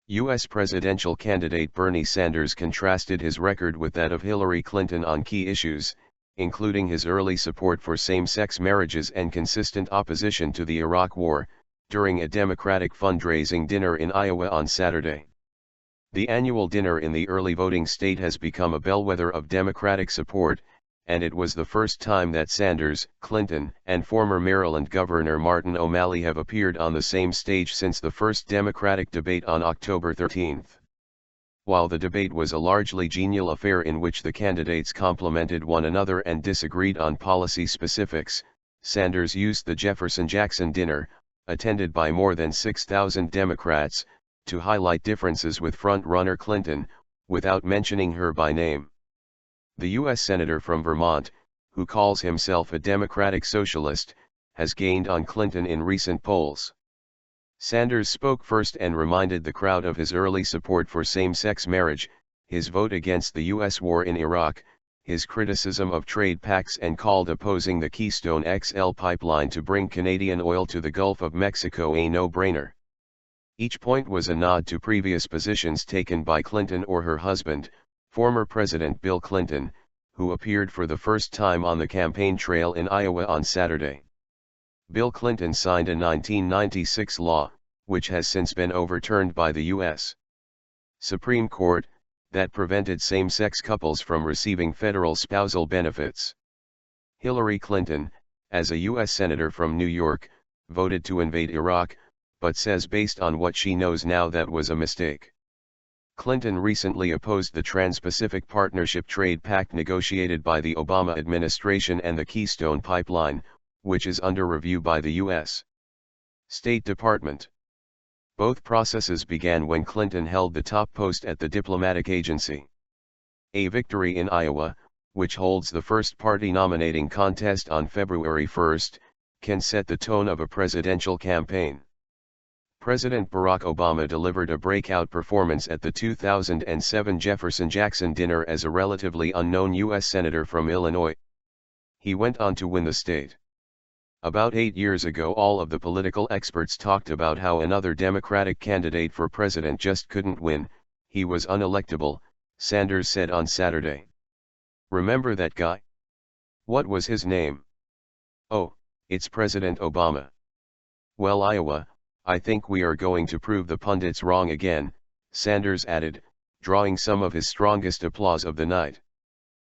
U.S. presidential candidate Bernie Sanders contrasted his record with that of Hillary Clinton on key issues, including his early support for same-sex marriages and consistent opposition to the Iraq War, during a Democratic fundraising dinner in Iowa on Saturday. The annual dinner in the early voting state has become a bellwether of Democratic support, and it was the first time that Sanders, Clinton, and former Maryland Governor Martin O'Malley have appeared on the same stage since the first Democratic debate on October 13. While the debate was a largely genial affair in which the candidates complimented one another and disagreed on policy specifics, Sanders used the Jefferson-Jackson dinner, attended by more than 6,000 Democrats, to highlight differences with front-runner Clinton, without mentioning her by name. The U.S. Senator from Vermont, who calls himself a Democratic socialist, has gained on Clinton in recent polls. Sanders spoke first and reminded the crowd of his early support for same-sex marriage, his vote against the U.S. war in Iraq, his criticism of trade pacts, and called opposing the Keystone XL pipeline to bring Canadian oil to the Gulf of Mexico a no-brainer. Each point was a nod to previous positions taken by Clinton or her husband, former President Bill Clinton, who appeared for the first time on the campaign trail in Iowa on Saturday. Bill Clinton signed a 1996 law, which has since been overturned by the U.S. Supreme Court, that prevented same-sex couples from receiving federal spousal benefits. Hillary Clinton, as a U.S. Senator from New York, voted to invade Iraq, but says based on what she knows now that was a mistake. Clinton recently opposed the Trans-Pacific Partnership Trade Pact negotiated by the Obama administration and the Keystone Pipeline, which is under review by the U.S. State Department. Both processes began when Clinton held the top post at the diplomatic agency. A victory in Iowa, which holds the first party nominating contest on February 1, can set the tone of a presidential campaign. President Barack Obama delivered a breakout performance at the 2007 Jefferson-Jackson dinner as a relatively unknown U.S. Senator from Illinois. He went on to win the state. About 8 years ago, all of the political experts talked about how another Democratic candidate for president just couldn't win, he was unelectable, Sanders said on Saturday. Remember that guy? What was his name? Oh, it's President Obama. Well, Iowa, I think we are going to prove the pundits wrong again, Sanders added, drawing some of his strongest applause of the night.